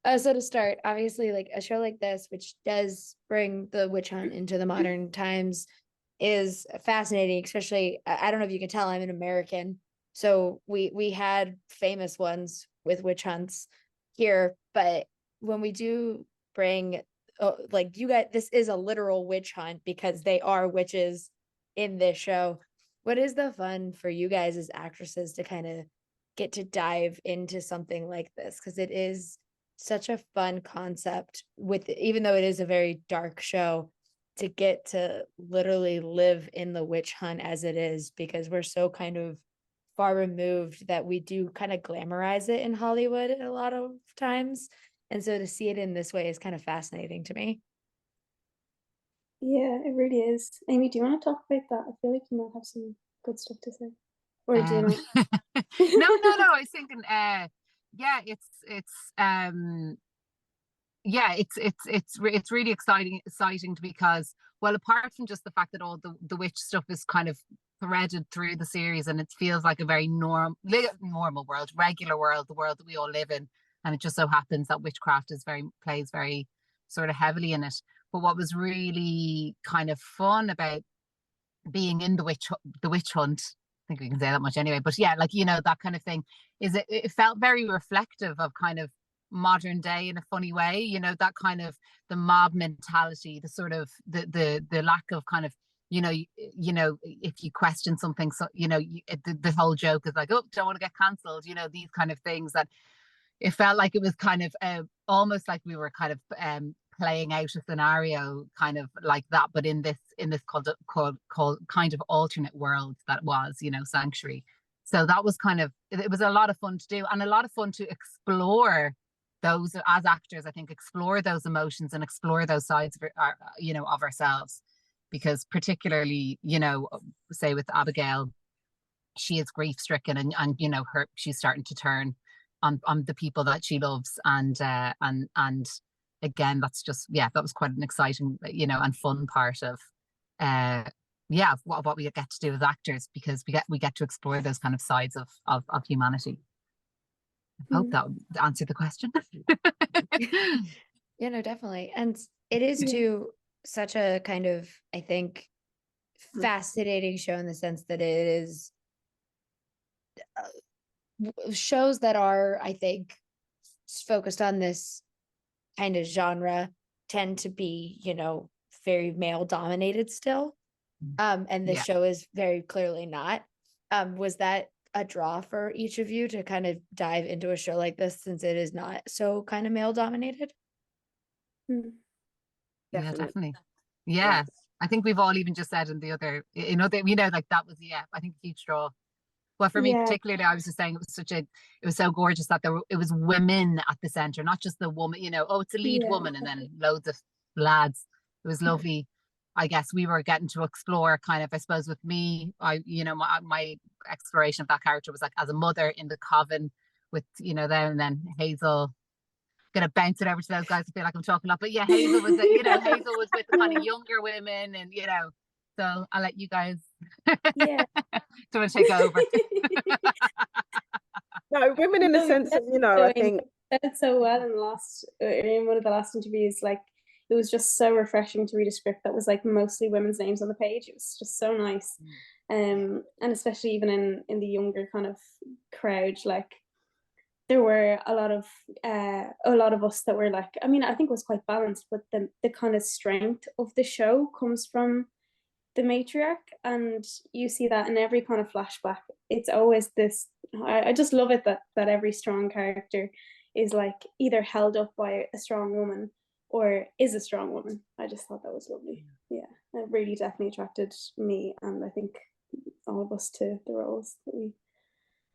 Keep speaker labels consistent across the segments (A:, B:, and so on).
A: So to start, obviously, like a show like this, which does bring the witch hunt into the modern times, is fascinating. Especially, I don't know if you can tell, I'm an American, so we had famous ones with witch hunts here, but when we do bring, like you guys, this is a literal witch hunt because they are witches in this show. What is the fun for you guys as actresses to kind of get to dive into something like this? Because it is such a fun concept with, even though it is a very dark show, to get to literally live in the witch hunt as it is, because we're so kind of far removed that we do kind of glamorize it in Hollywood a lot of times. And so to see it in this way is kind of fascinating to me.
B: Yeah, it really is. Amy, do you want to talk about that? I feel like you might have some good stuff to say. Or do you
C: Um,
B: not?
C: no. I was thinking, yeah, it's really exciting because, well, apart from just the fact that all the witch stuff is kind of threaded through the series, and it feels like a very normal world, regular world, the world that we all live in, and it just so happens that witchcraft plays very sort of heavily in it. But what was really kind of fun about being in the witch hunt, I think we can say that much anyway, but yeah, like, that kind of thing, is it felt very reflective of kind of modern day in a funny way, that kind of the mob mentality, the sort of the lack of kind of, if you question something, so the whole joke is like, oh, don't want to get cancelled, these kind of things. That it felt like it was kind of almost like we were kind of playing out a scenario kind of like that, but in this called kind of alternate world that was, Sanctuary. So that was kind of, it was a lot of fun to do, and a lot of fun to explore those as actors. I think explore those emotions and explore those sides of of ourselves, because particularly, say with Abigail, she is grief stricken, and she's starting to turn on the people that she loves, and again, that's just, yeah, that was quite an exciting, and fun part of yeah, what we get to do as actors, because we get to explore those kind of sides of humanity. I hope
B: Mm.
C: that would answer the question.
A: Yeah, no, definitely. And it is
B: Yeah.
A: too such a kind of, I think, fascinating show in the sense that it is shows that are, I think, focused on this kind of genre tend to be, very male dominated still. And this
C: Yeah.
A: show is very clearly not. Was that a draw for each of you to kind of dive into a show like this since it is not so kind of male dominated?
B: Mm.
C: Yeah,
D: Definitely.
C: definitely.
D: Yeah.
C: Yeah. I think we've all even just said in the other, like that was, yeah, I think a huge draw. Well, for me
B: Yeah,
C: particularly, I was just saying it was so gorgeous that it was women at the center, not just the woman, oh, it's a lead
B: yeah.
C: woman and then loads of lads. It was lovely. I guess we were getting to explore kind of, I suppose with me, my exploration of that character was like as a mother in the coven with, them, and then Hazel, gonna bounce it over to those guys. I feel like I'm talking a lot, but yeah, Hazel was with the kind of younger women, and so I'll let you guys
B: Yeah.
C: do want to take over.
D: No, women in the
B: No,
D: sense
B: yeah.
D: of,
B: So
D: I
B: Amy
D: think,
B: said it so well in one of the last interviews. Like, it was just so refreshing to read a script that was like mostly women's names on the page. It was just so nice. And especially even in the younger kind of crowd, like there were a lot of us that were like, I mean, I think it was quite balanced, but the kind of strength of the show comes from the matriarch, and you see that in every kind of flashback. It's always this, I just love it that every strong character is like either held up by a strong woman or is a strong woman. I just thought that was lovely. Yeah, it really definitely attracted me, and I think all of us, to the roles that we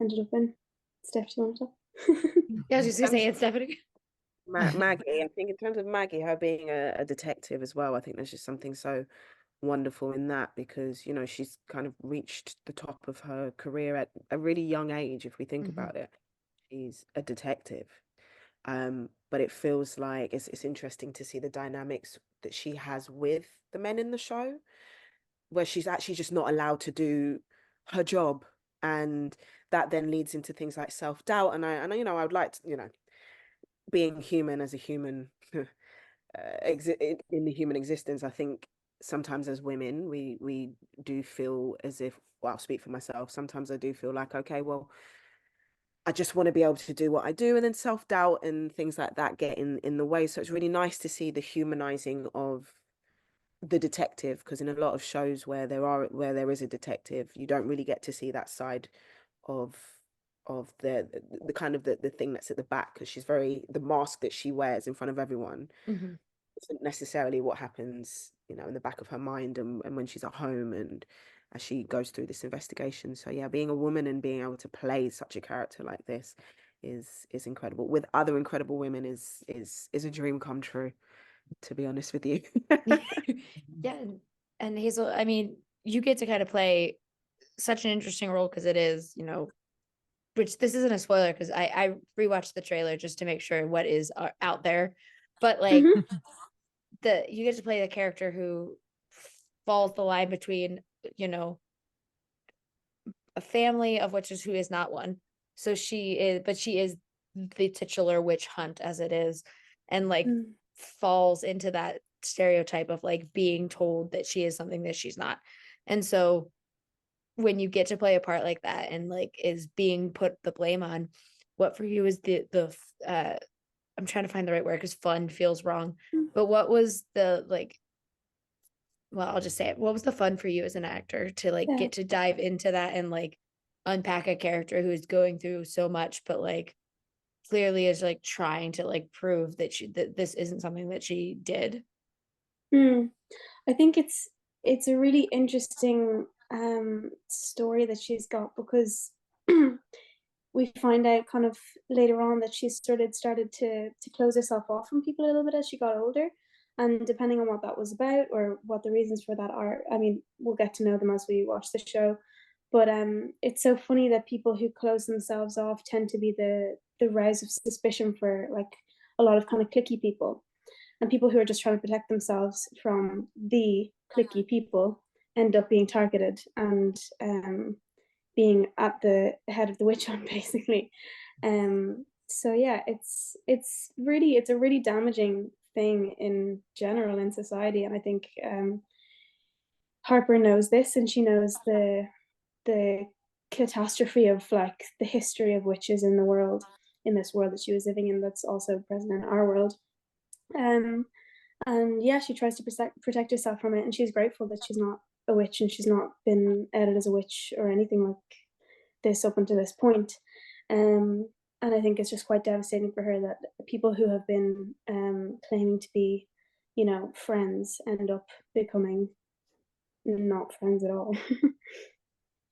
B: ended up in. Steph, do you want to talk?
A: Yeah, I was just gonna
D: I'm
A: say it's definitely.
D: Maggie, I think in terms of Maggie, her being a detective as well, I think there's just something so wonderful in that, because she's kind of reached the top of her career at a really young age. If we think
A: Mhm.
D: about it, she's a detective, but it feels like it's interesting to see the dynamics that she has with the men in the show, where she's actually just not allowed to do her job, and that then leads into things like self-doubt. And I would like to, being human as a human in the human existence, I think sometimes as women we do feel as if, well, I'll speak for myself, sometimes I do feel like, okay, well, I just want to be able to do what I do, and then self-doubt and things like that get in the way. So it's really nice to see the humanizing of the detective, because in a lot of shows where there is a detective, you don't really get to see that side of the kind of the thing that's at the back, because the mask that she wears in front of everyone isn't necessarily what happens, in the back of her mind, and when she's at home and as she goes through this investigation. So yeah, being a woman and being able to play such a character like this is incredible. With other incredible women is a dream come true, to be honest with you.
A: Yeah, and Hazel, I mean, you get to kind of play such an interesting role because it is, which this isn't a spoiler because I rewatched the trailer just to make sure what is out there, but like you get to play the character who falls the line between, a family of witches who is not one. So she is the titular witch hunt as it is, and like falls into that stereotype of like being told that she is something that she's not. And so when you get to play a part like that and like is being put the blame on, what for you is the I'm trying to find the right word because fun feels wrong, but what was the like, well, I'll just say it. What was the fun for you as an actor to like
B: Yeah.
A: get to dive into that and like unpack a character who is going through so much, but like clearly is like trying to like prove that this isn't something that she did.
B: I think it's a really interesting story that she's got, because we find out kind of later on that she started to close herself off from people a little bit as she got older. And depending on what that was about or what the reasons for that are, I mean, we'll get to know them as we watch the show. But it's so funny that people who close themselves off tend to be the rise of suspicion for like a lot of kind of cliquey people. And people who are just trying to protect themselves from the cliquey people end up being targeted and being at the head of the witch hunt, basically. So yeah, it's a really damaging thing in general in society, and I think Harper knows this, and she knows the catastrophe of like the history of witches in the world, in this world that she was living in, that's also present in our world. And yeah, she tries to protect herself from it, and she's grateful that she's not a witch and she's not been outed as a witch or anything like this up until this point. And I think it's just quite devastating for her that people who have been claiming to be, friends end up becoming not friends at all.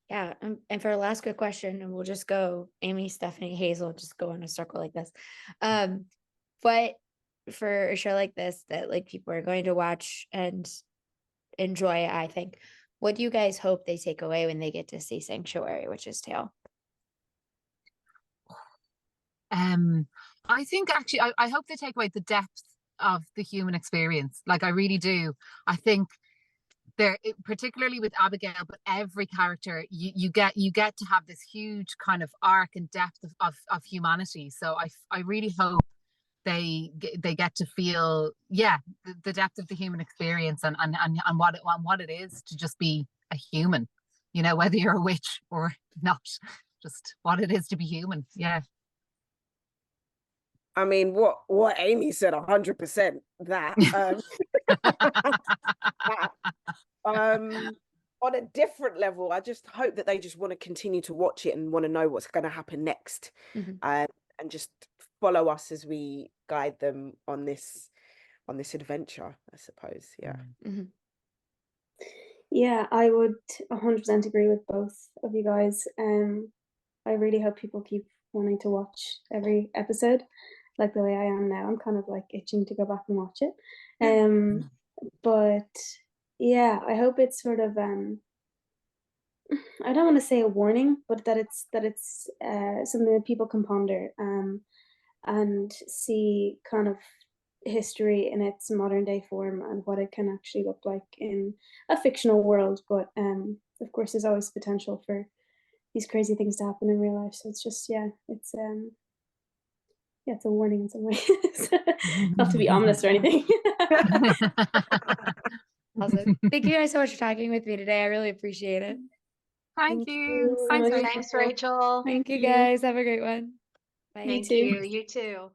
A: Yeah. And for a last quick question, and we'll just go Amy, Stephanie, Hazel, just go in a circle like this. But for a show like this that like people are going to watch and enjoy, I think, what do you guys hope they take away when they get to see Sanctuary Witch's Tale?
C: I think actually I hope they take away the depth of the human experience. Like I really do. I think particularly with Abigail, but every character you get to have this huge kind of arc and depth of humanity. So I really hope they get to feel the depth of the human experience and what it is to just be a human, whether you're a witch or not, just what it is to be human. Yeah.
D: I mean, what Amy said, 100% that. On a different level, I just hope that they just want to continue to watch it and want to know what's going to happen next, and just follow us as we guide them on this adventure, I suppose. Yeah.
B: Yeah, I would 100% agree with both of you guys. I really hope people keep wanting to watch every episode, like the way I am now. I'm kind of like itching to go back and watch it. But yeah, I hope it's sort of I don't want to say a warning, but that it's something that people can ponder and see kind of history in its modern day form and what it can actually look like in a fictional world. But of course, there's always potential for these crazy things to happen in real life. So it's just it's yeah, it's a warning in some ways. Not to be ominous or anything.
A: Awesome. Thank you guys so much for talking with me today. I really appreciate it.
C: Thank you. Thanks,
B: Thank
C: Rachel.
E: Thanks, Rachel.
A: Thank you guys. Have a great one. Bye.
E: Thank
B: too.
E: you. You too.